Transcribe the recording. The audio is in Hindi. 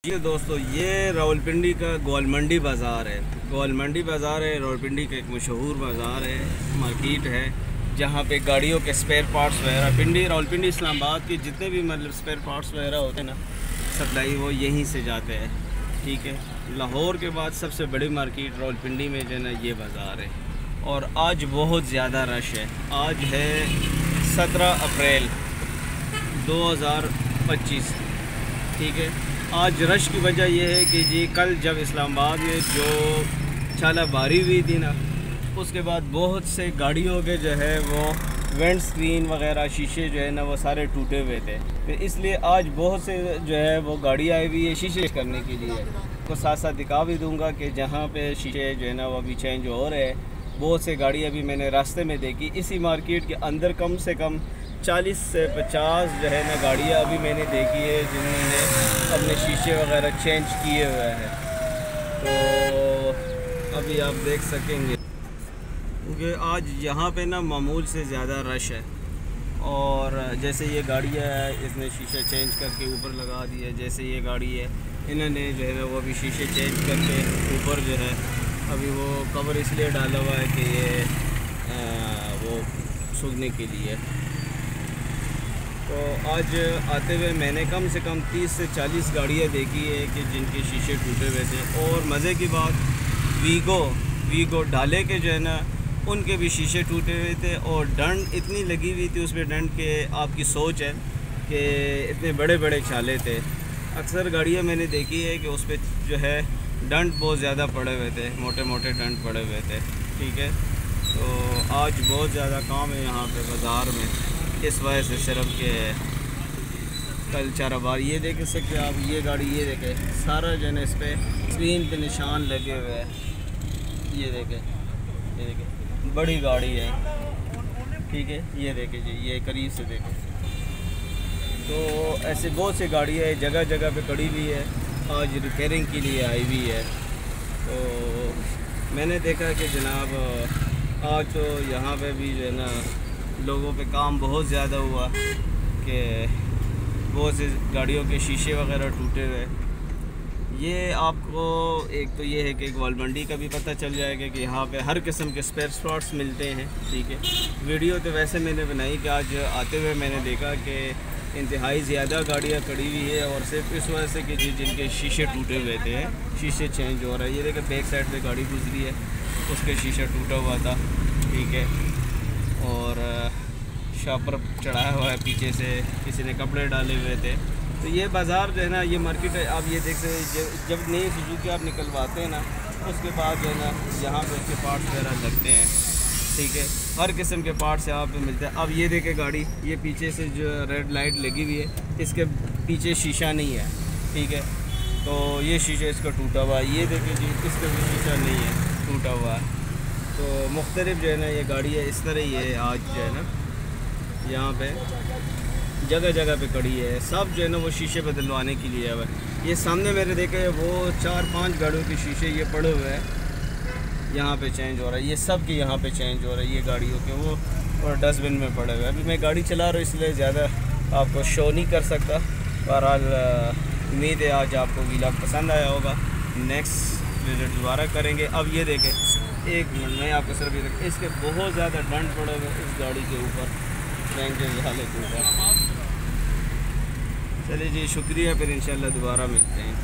जी दोस्तों, ये रावलपिंडी का गोलमंडी बाज़ार है। गोलमंडी बाज़ार है रावलपिंडी का एक मशहूर बाज़ार है, मार्केट है, जहाँ पे गाड़ियों के स्पेयर पार्ट्स वगैरह रावलपिंडी इस्लामाबाद के जितने भी मतलब स्पेयर पार्ट्स वगैरह होते हैं ना, सप्लाई वो यहीं से जाते हैं। ठीक है, लाहौर के बाद सबसे बड़ी मार्केट रावलपिंडी में जो है ना ये बाज़ार है। और आज बहुत ज़्यादा रश है। आज है 17 अप्रैल 2025। ठीक है, आज रश की वजह यह है कि जी कल जब इस्लामाबाद में जो छालाबारी हुई थी ना, उसके बाद बहुत से गाड़ियों के जो है वो विंड स्क्रीन वगैरह शीशे जो है ना वो सारे टूटे हुए थे। तो इसलिए आज बहुत से जो है वो गाड़ी आई हुई है शीशे करने के लिए। तो साथ साथ दिखा भी दूंगा कि जहाँ पे शीशे जो है ना वो अभी चेंज हो रहे हैं। बहुत से गाड़ी अभी मैंने रास्ते में देखी। इसी मार्केट के अंदर कम से कम 40 से 50 जो है ना गाड़ियाँ अभी मैंने देखी है जिन्होंने अपने शीशे वगैरह चेंज किए हुए हैं। तो अभी आप देख सकेंगे क्योंकि आज यहाँ पे ना मामूल से ज़्यादा रश है। और जैसे ये गाड़ियाँ है, इसने शीशे चेंज करके ऊपर लगा दिया। जैसे ये गाड़ी है, इन्होंने जो है ना वो भी शीशे चेंज करके ऊपर जो है अभी वो कवर इसलिए डाला हुआ है कि ये वो सूखने के लिए। तो आज आते हुए मैंने कम से कम 30 से 40 गाड़ियाँ देखी है कि जिनके शीशे टूटे हुए थे। और मज़े की बात, वीगो डाले के जो है ना उनके भी शीशे टूटे हुए थे। और डंड इतनी लगी हुई थी उसमें डंड के, आपकी सोच है कि इतने बड़े बड़े छाले थे। अक्सर गाड़ियाँ मैंने देखी है कि उस पर जो है डंड बहुत ज़्यादा पड़े हुए थे, मोटे मोटे डंड पड़े हुए थे। ठीक है, तो आज बहुत ज़्यादा काम है यहाँ पे बाज़ार में, इस वजह से सिर्फ के कल चाराबार ये देख सकते आप। ये गाड़ी ये देखें, सारा जो है ना इस पर स्क्रीन पे निशान लगे हुए हैं। ये देखें बड़ी गाड़ी है। ठीक है, ये देखें जी, ये करीब से देखें। तो ऐसे बहुत सी गाड़ियाँ जगह जगह पे खड़ी हुई है, आज रिपेयरिंग के लिए आई हुई है। तो मैंने देखा कि जनाब आज तो यहाँ पे भी जो है ना लोगों पे काम बहुत ज़्यादा हुआ कि बहुत सी गाड़ियों के शीशे वगैरह टूटे हुए। ये आपको एक तो ये है कि गोलमंडी का भी पता चल जाएगा कि यहाँ पे हर किस्म के स्पेयर पार्ट्स मिलते हैं। ठीक है, वीडियो तो वैसे मैंने बनाई कि आज आते हुए मैंने देखा कि इंतहाई ज़्यादा गाड़ियाँ खड़ी हुई है। और सिर्फ इस वजह से कि जिनके शीशे टूटे हुए थे, शीशे चेंज हो रहा है। ये देखें बैक साइड पे गाड़ी गुजरी है, उसके शीशा टूटा हुआ था। ठीक है, और शॉपर चढ़ाया हुआ है, पीछे से किसी ने कपड़े डाले हुए थे। तो ये बाज़ार जो है ना, ये मार्केट है। आप ये देख सकते, जब नई सुजुकी आप निकलवाते हैं ना, उसके बाद जो है ना यहाँ पे उसके पार्ट्स वगैरह लगते हैं। ठीक है, हर किस्म के पार्ट्स यहाँ पे मिलते हैं। अब ये देखें गाड़ी, ये पीछे से जो रेड लाइट लगी हुई है, इसके पीछे शीशा नहीं है। ठीक है, तो ये शीशा इसका टूटा हुआ है। ये देखें जी, इसका भी शीशा नहीं है, टूटा हुआ है। तो मुख्तलिफ जो है ना ये गाड़ी है, इस तरह ही है। आज जो है ना यहाँ पे जगह जगह पे खड़ी है, सब जो है ना वो शीशे बदलवाने के लिए है। ये सामने मेरे देखे वो 4-5 गाड़ियों के शीशे ये पड़े हुए हैं, यहाँ पे चेंज हो रहा है। ये सब के यहाँ पे चेंज हो रहा है, ये गाड़ियों के वो और डस्टबिन में पड़े हुए हैं। अभी मैं गाड़ी चला रहा हूँ इसलिए ज़्यादा आपको शो नहीं कर सकता। बहरहाल उम्मीद है आज आपको व्लॉग पसंद आया होगा। नेक्स्ट विजिट दोबारा करेंगे। अब ये देखें, एक मिनट में आपको सिर्फ ये देखें, इसके बहुत ज़्यादा डंड पड़े हुए इस गाड़ी के ऊपर, बैंक के झाले के ऊपर। चलिए जी, शुक्रिया, फिर इंशाल्लाह दोबारा मिलते हैं।